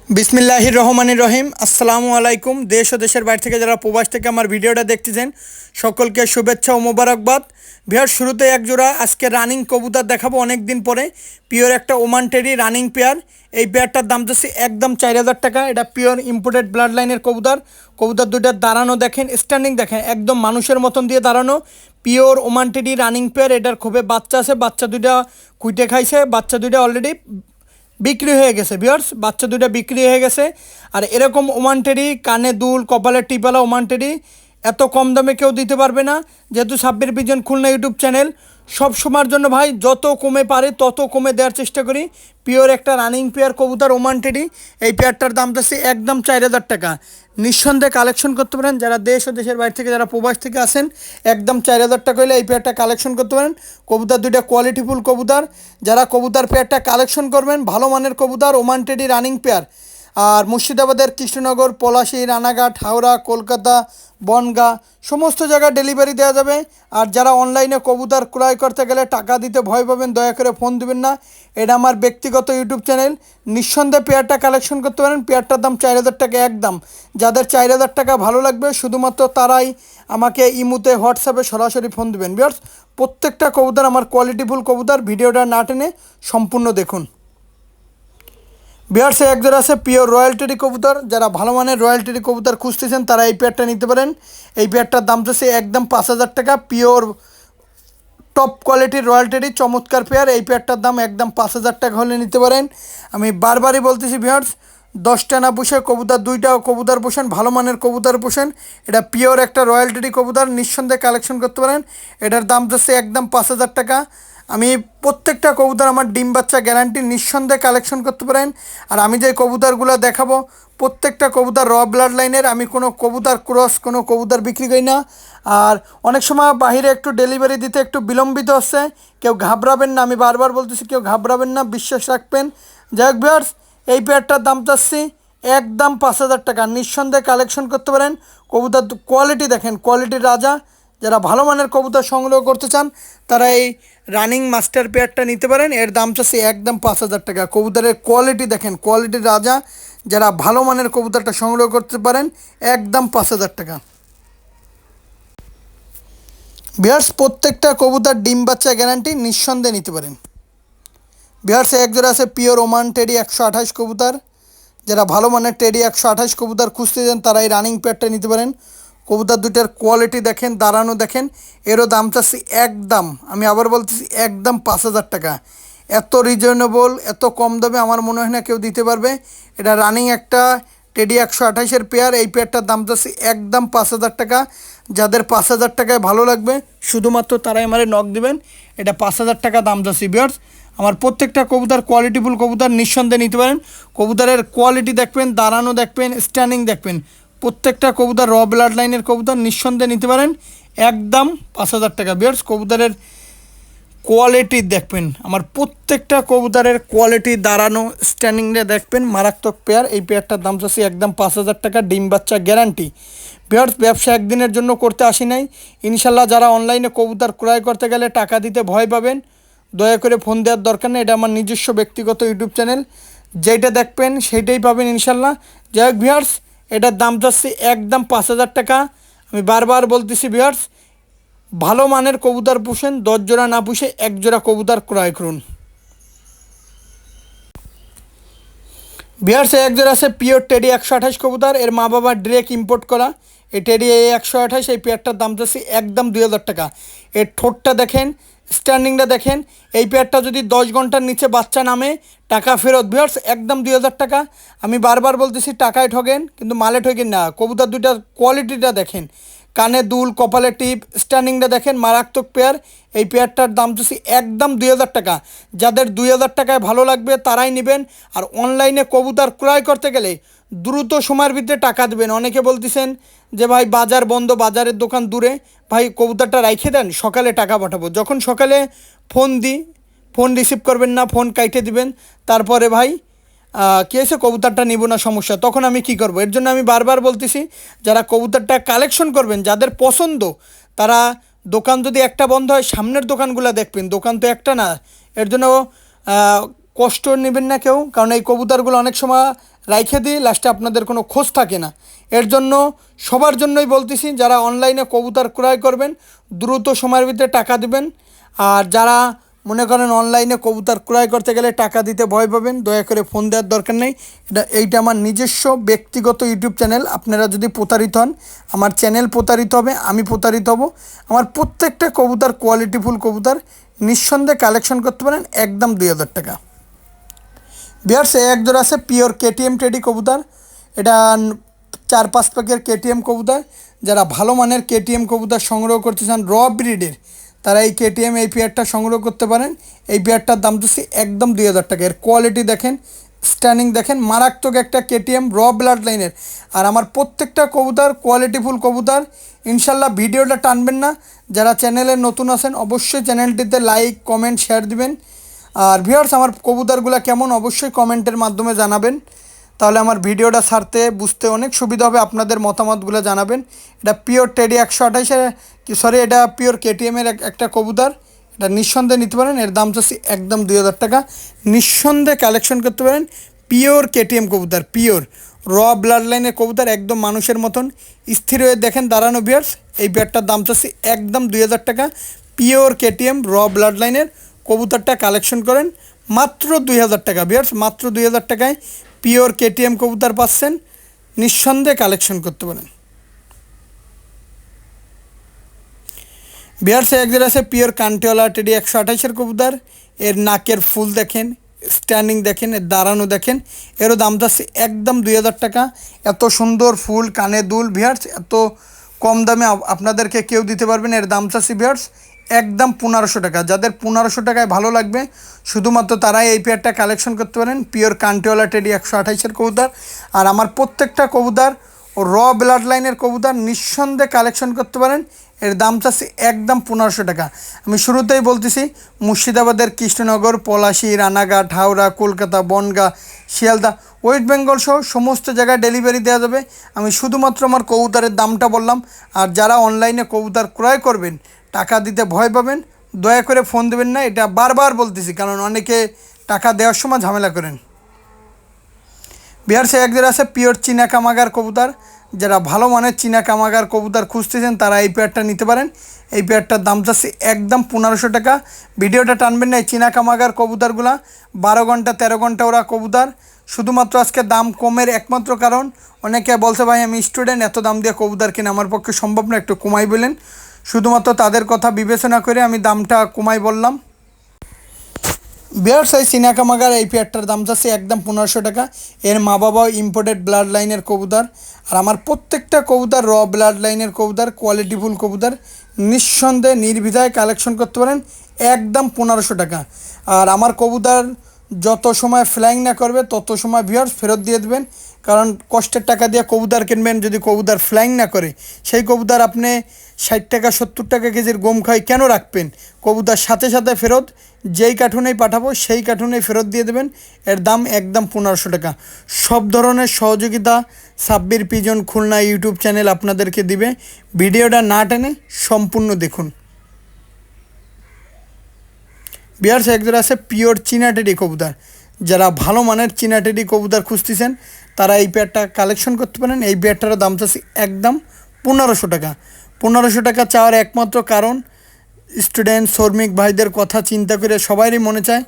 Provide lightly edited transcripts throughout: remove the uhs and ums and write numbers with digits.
বিসমিল্লাহির রহমানির রহিম। আসসালামু আলাইকুম। দেশ ও দেশের বাইরে থেকে যারা প্রবাস থেকে আমার ভিডিওটা দেখতেছেন সকলকে শুভেচ্ছা ও মোবারকবাদ। ভিউয়ার, শুরুতে এক জোড়া আজকে রানিং কবুতর দেখাবো অনেক দিন পরে। পিওর একটা ওমান টেডি রানিং পেয়ার। এই পেয়ারটার দাম যাচ্ছে একদম 4,000 টাকা। এটা পিওর ইম্পোর্টেড ব্লাড লাইনের কবুতর। কবুতর দুইটার দাঁড়ানো দেখেন, স্ট্যান্ডিং দেখেন, একদম মানুষের মতন দিয়ে দাঁড়ানো। Pure Oman teddy running pair. এটার খুবই বাচ্চা আছে, বাচ্চা দুইটা কুইটে খাইছে, বাচ্চা দুইটা অলরেডি বিক্রি হয়ে গেছে ভিউয়ার্স, বাচ্চা দুইটা বিক্রি হয়ে গেছে। আর এরকম ওমান টেডি, কানে দুল, কপালে টিপালা ওমান টেডি এত কম দামে কেউ দিতে পারবে না। যেহেতু Sabbir pigeon Khulna YouTube channel, সব সময়ের জন্য ভাই যত কমে পারে তত কমে দেওয়ার চেষ্টা করি। পিওর একটা রানিং পেয়ার কবুতর ওমান টেডি। এই পেয়ারটার দাম যাচ্ছে একদম 4,000 টাকা। নিঃসন্দেহে কালেকশন করতে পারেন যারা দেশ ও দেশের বাইরে থেকে, যারা প্রবাস থেকে আসেন। একদম 4,000 টাকা হলে এই পেয়ারটা কালেকশন করতে পারেন। কবুতর দুইটা কোয়ালিটিফুল কবুতর। যারা কবুতর পেয়ারটা কালেকশন করবেন, ভালো মানের কবুতর ওমান টেডি রানিং পেয়ার। আর মুর্শিদাবাদের কৃষ্ণনগর, পলাশী, রানাঘাট, হাওড়া, কলকাতা, বনগাঁ সমস্ত জায়গায় ডেলিভারি দেওয়া যাবে। আর যারা অনলাইনে কবুতর ক্রয় করতে গেলে টাকা দিতে ভয় পাবেন, দয়া করে ফোন দিবেন না। এটা আমার ব্যক্তিগত ইউটিউব চ্যানেল। নিঃসন্দেহে পেয়ারটা কালেকশন করতে পারেন। পেয়ারটার দাম 4,000 টাকা একদম। যাদের 4,000 টাকা ভালো লাগবে শুধুমাত্র তারাই আমাকে ইমুতে, হোয়াটসঅ্যাপে সরাসরি ফোন দিবেন। ভিউয়ার্স, প্রত্যেকটা কবুতর আমার কোয়ালিটিফুল কবুতর। ভিডিওটা না টেনে সম্পূর্ণ দেখুন। ভিউয়ার্স, এক জোড়া আছে পিওর রয়্যাল টেডি কবুতর। যারা ভালো মানের রয়্যাল টেডি কবুতর খুঁজতেছেন তারা এই পেয়ারটা নিতে পারেন। এই পেয়ারটার দাম হচ্ছে একদম 5,000 টাকা। পিওর টপ কোয়ালিটির রয়্যাল টেডি চমৎকার পেয়ার। এই পেয়ারটার দাম একদম 5,000 টাকা হলে নিতে পারেন। আমি বারবারই বলতেছি ভিউয়ার্স, 10টা না পুষে কবুতর, 2টা কবুতর পোষেন, ভালো মানের কবুতর পোষেন। এটা পিওর একটা রয়্যাল টেডি কবুতর, নিঃসন্দেহে কালেকশন করতে পারেন। এটার দাম হচ্ছে একদম 5,000 টাকা। আমি প্রত্যেকটা কবুতর আমার ডিম বাচ্চা গ্যারান্টি, নিঃসন্দেহে কালেকশন করতে পারেন। আর আমি যে কবুতরগুলো দেখাবো প্রত্যেকটা কবুতর র ব্লাড লাইনের। আমি কোনো কবুতর ক্রস, কোনো কবুতর বিক্রি করি না। আর অনেক সময় বাহিরে একটু ডেলিভারি দিতে একটু বিলম্বিত হচ্ছে, কেউ ঘাবড়াবেন না। আমি বারবার বলতেছি কেউ ঘাবড়াবেন না, বিশ্বাস রাখবেন। যাই হোক ভিউয়ার্স, এই পেয়ারটার দাম চাচ্ছি একদম 5,000 টাকা। নিঃসন্দেহে কালেকশন করতে পারেন। কবুতর কোয়ালিটি দেখেন, কোয়ালিটির রাজা। যারা ভালো মানের কবুতর সংগ্রহ করতে চান তারা এই রানিং মাস্টার পেয়ারটা নিতে পারেন। এর দাম চাচ্ছি একদম 5,000 টাকা। কবুতরের কোয়ালিটি দেখেন, কোয়ালিটির রাজা। যারা ভালো মানের কবুতরটা সংগ্রহ করতে পারেন একদম 5,000 টাকা। ভিউয়ার্স, প্রত্যেকটা কবুতর ডিম বাচ্চা গ্যারান্টি, নিঃসন্দেহে নিতে পারেন। ভিউয়ার্স, এক জোড়া আছে পিওর ওমান টেডি 128 কবুতর। যারা ভালো মানের টেডি 128 কবুতর খুঁজতে চান তারা এই রানিং পেয়ারটা নিতে পারেন। কবুতর দুইটার কোয়ালিটি দেখেন, দাঁড়ানো দেখেন। এরও দাম চাচ্ছি একদম, আমি আবার বলতেছি একদম 5,000 টাকা। এত রিজনেবল, এত কম দামে আমার মনে হয় না কেউ দিতে পারবে। এটা রানিং একটা টেডি 128-এর পেয়ার। এই পেয়ারটার দাম চাচ্ছি একদম 5,000 টাকা। যাদের 5,000 টাকায় ভালো লাগবে শুধুমাত্র তারাই আমারে নক দিবেন। এটা 5,000 টাকা দাম চাচ্ছি ভিউয়ার্স। আমার প্রত্যেকটা কবুতর কোয়ালিটিফুল কবুতর, নিঃসন্দেহে নিতে পারেন। কবুতরের কোয়ালিটি দেখবেন, দাঁড়ানো দেখবেন, স্ট্যান্ডিং দেখবেন। প্রত্যেকটা কবুতর র ব্লাড লাইনের কবুতর, নিঃসন্দেহে নিতে পারেন একদম 5,000 টাকা। ভিউয়ার্স, কবুতরের কোয়ালিটি দেখবেন, আমার প্রত্যেকটা কবুতরের কোয়ালিটি, দাঁড়ানো, স্ট্যান্ডিংটা দেখবেন। মারাত্মক পেয়ার। এই পেয়ারটার দাম চাচ্ছি একদম 5,000 টাকা, ডিম বাচ্চা গ্যারান্টি। ভিউয়ার্স, ব্যবসা একদিনের জন্য করতে আসি নাই। ইনশাল্লাহ যারা অনলাইনে কবুতর ক্রয় করতে গেলে টাকা দিতে ভয় পাবেন, দয়া করে ফোন দেওয়ার দরকার নেই। এটা আমার নিজস্ব ব্যক্তিগত ইউটিউব চ্যানেল, যেটা দেখবেন সেইটাই পাবেন ইনশাল্লাহ। যাই হোক ভিউয়ার্স, এটার দাম চাচ্ছি একদম 5,000 টাকা। আমি বারবার বলতেছি ভিউয়ার্স, ভালো মানের কবুতর পুষেন, 10 জোড়া না পুষে 1 জোড়া কবুতর ক্রয় করুন। ভিউয়ার্স, এক জোড়া আছে পিওর টেডি 128 কবুতর। এর মা বাবা ডিরেক্ট ইম্পোর্ট করা। এই টেডি 128, এই পেয়ারটার দাম চাচ্ছি একদম 2,000 টাকা। এর ঠোঁটটা দেখেন, স্ট্যান্ডিংটা দেখেন। এই পেয়ারটা যদি 10 ঘন্টার নিচে বাচ্চা নামে টাকা ফেরত। ভিউয়ার্স, একদম 2,000 টাকা। আমি বারবার বলতেছি টাকায় ঠকেন কিন্তু মালে ঠকেন না। কবুতর দুইটার কোয়ালিটিটা দেখেন, কানে দুল, কপালে টিপ, স্ট্যান্ডিংটা দেখেন, মারাত্মক পেয়ার। এই পেয়ারটার দাম চাচ্ছি একদম 2,000 টাকা। যাদের 2,000 টাকায় ভালো লাগবে তারাই নেবেন। আর অনলাইনে কবুতর ক্রয় করতে গেলে দ্রুত সময়ের ভিতরে টাকা দেবেন। অনেকে বলতেছেন যে ভাই বাজার বন্ধ, বাজারের দোকান দূরে, ভাই কবুতরটা রাইখে দেন, সকালে টাকা পাঠাবো। যখন সকালে ফোন দিই, ফোন রিসিভ করবেন না, ফোন কাইটে দিবেন, তারপরে ভাই কী হয়েছে কবুতরটা নিব না, সমস্যা। তখন আমি কি করব? এর জন্য আমি বারবার বলতেছি যারা কবুতরটা কালেকশন করবেন, যাদের পছন্দ, তারা দোকান যদি একটা বন্ধ হয় সামনের দোকানগুলো দেখবেন, দোকান তো একটা না। এর জন্য কষ্ট নেবেন না কেউ, কারণ এই কবুতরগুলো অনেক সময় রাইখে দিই, লাস্টে আপনাদের কোনো খোঁজ থাকে না। এর জন্য সবার জন্যই বলতেছি, যারা অনলাইনে কবুতর ক্রয় করবেন দ্রুত সময়ের ভিতরে টাকা দিবেন। আর যারা মনে করেন অনলাইনে কবুতর ক্রয় করতে গেলে টাকা দিতে ভয় পাবেন, দয়া করে ফোন দেওয়ার দরকার নেই। এইটা আমার নিজস্ব ব্যক্তিগত ইউটিউব চ্যানেল। আপনারা যদি প্রতারিত হন, আমার চ্যানেল প্রতারিত হবে, আমি প্রতারিত হব। আমার প্রত্যেকটা কবুতর কোয়ালিটিফুল কবুতর, নিঃসন্দেহে কালেকশন করতে পারেন একদম 2000 টাকা। বিয়ার্স, এক জোড়া আছে পিওর কেটিএম টেডি কবুতর। এটা 4-5 প্যাকের কেটিএম কবুতর। যারা ভালো মানের কেটিএম কবুতর সংগ্রহ করতে চান র ব্রিডের, তারা এই কেটিএম এই পেয়ারটা সংগ্রহ করতে পারেন। এই পেয়ারটার দাম দিচ্ছি একদম 2000 টাকা। এর কোয়ালিটি দেখেন, স্ট্যান্ডিং দেখেন, মারাত্মক একটা কেটিএম র ব্লাড লাইনের। আর আমার প্রত্যেকটা কবুতর কোয়ালিটিফুল কবুতর। ইনশাল্লাহ ভিডিওটা টানবেন না। যারা চ্যানেলে নতুন আছেন অবশ্যই চ্যানেলটিতে লাইক কমেন্ট শেয়ার দিবেন। আর ভিউয়ার্স, আমার কবুতরগুলো কেমন অবশ্যই কমেন্টের মাধ্যমে জানাবেন, তাহলে আমার ভিডিওটা ছাড়তে বুঝতে অনেক সুবিধা হবে। আপনাদের মতামতগুলো জানাবেন। এটা পিওর টেডি 128-এর, এটা পিওর কেটিএমের একটা কবুতর। এটা নিঃসন্দেহে নিতে পারেন। এর দাম চাচ্ছি একদম 2000 টাকা। নিঃসন্দেহে কালেকশন করতে পারেন। পিওর কেটিএম কবুতর, পিওর র ব্লাড লাইনের কবুতর, একদম মানুষের মতন স্থির হয়ে দেখেন দাঁড়ানো। ভিউয়ার্স, এই বিয়ারটার দাম চাচ্ছি একদম 2000 টাকা। পিওর কেটিএম র ব্লাড লাইনের কবুতরটা কালেকশন করেন মাত্র 2000 টাকা। ভিউয়ার্স, মাত্র 2000 টাকায় পিওর কেটিএম কবুতর পাচ্ছেন, নিঃসন্দেহে কালেকশন করতে পারেন। বিহারসে এক জোড়া আছে পিওর কান্টিওয়ালা টেডি 128-এর কবুতর। এর নাকের ফুল দেখেন, স্ট্যান্ডিং দেখেন, এর দাঁড়ানো দেখেন। এরও দাম যাচ্ছে একদম 2000 টাকা। এত সুন্দর ফুল, কানে দুল। ভিউয়ার্স, এত কম দামে আপনাদেরকে কেউ দিতে পারবেন। এর দাম চাচ্ছি ভিউয়ার্স একদম 1500 টাকা। যাদের 1500 টাকায় ভালো লাগবে শুধুমাত্র তারাই এই পেয়ারটা কালেকশন করতে পারেন। পিওর কান্টিওয়ালা টেডি 128-এর কবুতর। আর আমার প্রত্যেকটা কবুতর ও র ব্লাড লাইনের কবুতর নিঃসন্দেহে কালেকশন করতে পারেন। এর দাম চাচ্ছি একদম 1500 টাকা। আমি শুরুতেই বলতেছি, মুর্শিদাবাদের কৃষ্ণনগর, পলাশী, রানাঘাট, হাওড়া, কলকাতা, বনগাঁ, শিয়ালদা, ওয়েস্ট বেঙ্গল সহ সমস্ত জায়গায় ডেলিভারি দেওয়া যাবে। আমি শুধুমাত্র আমার কবুতরের দামটা বললাম। আর যারা অনলাইনে কবুতর ক্রয় করবেন টাকা দিতে ভয় পাবেন, দয়া করে ফোন দেবেন না। এটা বারবার বলতেছি, কারণ অনেকে টাকা দেওয়ার সময় ঝামেলা করেন। বিহার সে একদের আছে পিওর চীনা কামাগার কবুতর। যারা ভালো মানের চীনা কামাগার কবুতর খুঁজতেছেন তারা এই পেয়ারটা নিতে পারেন। এই পেয়ারটার দাম যাচ্ছে একদম 1500 টাকা। ভিডিওটা টানবেন না। এই চীনা কামাগার কবুতরগুলা 12 ঘন্টা 13 ঘন্টা ওরা কবুতর। শুধুমাত্র আজকে দাম কমের একমাত্র কারণ, অনেকে বলছে ভাই আমি স্টুডেন্ট, এত দাম দিয়ে কবুতর কিনে আমার পক্ষে সম্ভব না, একটু কমাই বলেন। শুধুমাত্র তাদের কথা বিবেচনা করে আমি দামটা কমাই বললাম। বিয়ার সাইজ চীনা কামাগার এই পেয়ারটার দাম যাচ্ছে একদম 1500 টাকা। এর মা বাবাও ইম্পোর্টেড ব্লাড লাইনের কবুতর। আর আমার প্রত্যেকটা কবুতর র ব্লাড লাইনের কবুতর, কোয়ালিটিফুল কবুতর। নিঃসন্দেহে নির্দ্বিধায় কালেকশন করতে পারেন একদম 1500 টাকা। আর আমার কবুতর যত সময় ফ্লাইং না করবে তত সময় ভিউয়ার্স ফেরত দিয়ে দেবেন। কারণ কষ্টের টাকা দিয়ে কবুতর কিনবেন, যদি কবুতর ফ্লাইং না করে সেই কবুতর আপনি 60 টাকা 70 টাকা কেজির গম খাই কেন রাখবেন? কবুতর সাথে সাথে ফেরত, যেই কার্টুনেই পাঠাবো সেই কার্টুনেই ফেরত দিয়ে দেবেন। এর দাম একদম 1500 টাকা। সব ধরনের সহযোগিতা Sabbir pigeon Khulna YouTube channel আপনাদেরকে দিবে। ভিডিওটা না টেনে সম্পূর্ণ দেখুন। বিহার্স একজন আছে পিওর চীনা টেডি কবুতর। যারা ভালো মানের চীনা টেডি কবুতর খুঁজতেছেন তারা এই পেয়ারটা কালেকশন করতে পারেন। এই পেয়ারটার দাম চাচ্ছি একদম 1500 টাকা। 1500 টাকা চাওয়ার একমাত্র কারণ, স্টুডেন্ট শ্রমিক ভাইদের কথা চিন্তা করে সবারই মনে চায়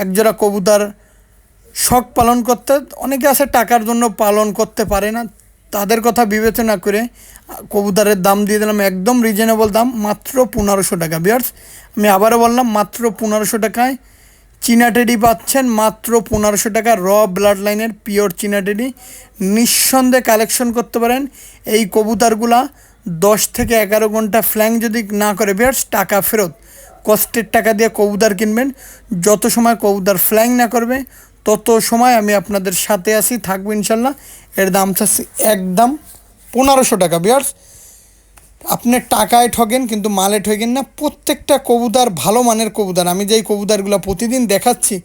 একজোড়া কবুতর শখ পালন করতে। অনেকে আছে টাকার জন্য পালন করতে পারে না, তাদের কথা বিবেচনা করে কবুতরের দাম দিয়ে দিলাম একদম রিজনেবল দাম, মাত্র 1500 টাকা। বিয়ার্স, আমি আবারও বললাম মাত্র 1500 টাকায় চীনা টেডি পাচ্ছেন। মাত্র 1500 টাকা র ব্লাড লাইনের পিওর চীনা টেডি। নিঃসন্দেহে কালেকশন করতে পারেন। এই কবুতরগুলা 10 থেকে 11 ঘন্টা ফ্ল্যাং যদি না করে বিয়ার্স টাকা ফেরত। কষ্টের টাকা দিয়ে কবুতর কিনবেন। যত সময় কবুতর ফ্ল্যাং না করবে তত সময় আমি আপনাদের সাথে আসি, থাকবো ইনশাল্লাহ। এর দাম চাচ্ছি একদম 1500 টাকা। বিয়ার্স, আপনি টাকায় ঠকেন কিন্তু মালে ঠকেন না। প্রত্যেকটা কবুতর ভালো মানের কবুতর। আমি যেই কবুতরগুলো প্রতিদিন দেখাচ্ছি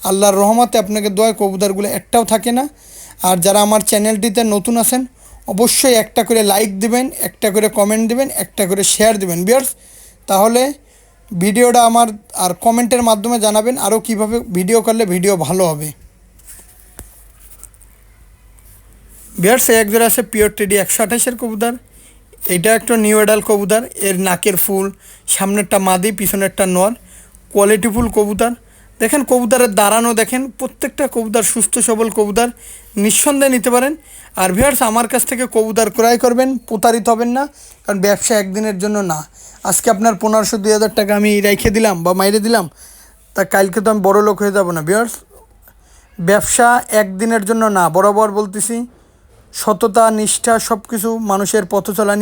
আল্লাহর রহমতে আপনাকে দোয়ায় কবুতরগুলো একটাও থাকে না। আর যারা আমার চ্যানেলটিতে নতুন আছেন অবশ্যই একটা করে লাইক দিবেন, একটা করে কমেন্ট দিবেন, একটা করে শেয়ার দিবেন বিয়ার্স। তাহলে ভিডিওটা আমার আর কমেন্টের মাধ্যমে জানাবেন আরও কীভাবে ভিডিও করলে ভিডিও ভালো হবে। ভিউয়ার্স এক জোড়া আছে পিওর টেডি 128-এর কবুতর। এটা একটা নিউ এডাল কবুতর, এর নাকের ফুল, সামনেরটা মাদি, পিছনেরটা নর, কোয়ালিটিফুল কবুতর। দেখেন কবুতরের দাঁড়ানো দেখেন, প্রত্যেকটা কবুতর সুস্থ সবল কবুতর, নিঃসন্দেহে নিতে পারেন। আর ভিউয়ার্স আমার কাছ থেকে কবুতর ক্রয় করবেন, প্রতারিত হবেন না, কারণ ব্যবসা একদিনের জন্য না। আজকে আপনার 1500-2000 টাকা আমি রেখে দিলাম বা মাইরে দিলাম, তা কালকে তো আমি বড় লোক হয়ে যাব না। ভিউয়ার্স ব্যবসা একদিনের জন্য না, বরাবর বলতেছি, সততা নিষ্ঠা সব কিছু মানুষের পথ চলা,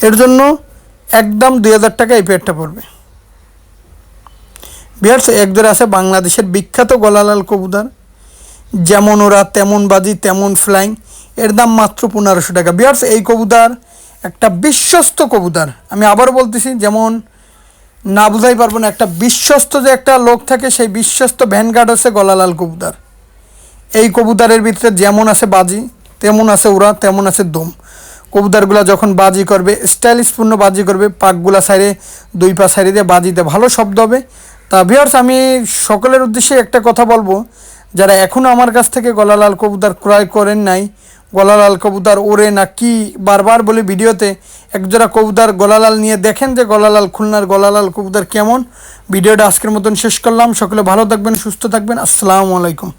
এর জন্য একদম 2000 টাকা এই পেয়ারটা পড়বে। ভিউয়ার্স এক জোড়া আছে বাংলাদেশের বিখ্যাত গলালাল কবুতর, যেমন ওরা তেমন বাজি তেমন ফ্লাইং, এর দাম মাত্র 1500 টাকা। ভিউয়ার্স এই কবুতর একটা বিশ্বস্ত কবুতর, আমি আবারও বলতেছি, যেমন না বুঝাই পারবো না, একটা বিশ্বস্ত যে একটা লোক থাকে, সেই বিশ্বস্ত ভ্যানগার্ড হচ্ছে গলালাল কবুতর। এই কবুতরের ভিতরে যেমন আছে বাজি, তেমন আছে ওরা, তেমন আছে দম। কবুতরগুলা যখন বাজি করবে, স্টাইলিশপূর্ণ বাজি করবে, পাকগুলা সাইডে, দুই পা সাইডে দিয়ে বাজিতে ভালো শব্দ হবে। তা ভিউয়ার্স আমি সকলের উদ্দেশ্যে একটা কথা বলবো, যারা এখনও আমার কাছ থেকে গলালাল কবুতর ক্রয় করেন নাই, গলালাল কবুতর ওরে না কি বারবার বলে ভিডিওতে, একজোড়া কবুতর গলালাল নিয়ে দেখেন যে গলালাল, খুলনার গলালাল কবুতর কেমন। ভিডিওটা আজকের মতন শেষ করলাম। সকলে ভালো থাকবেন, সুস্থ থাকবেন। আসসালামু আলাইকুম।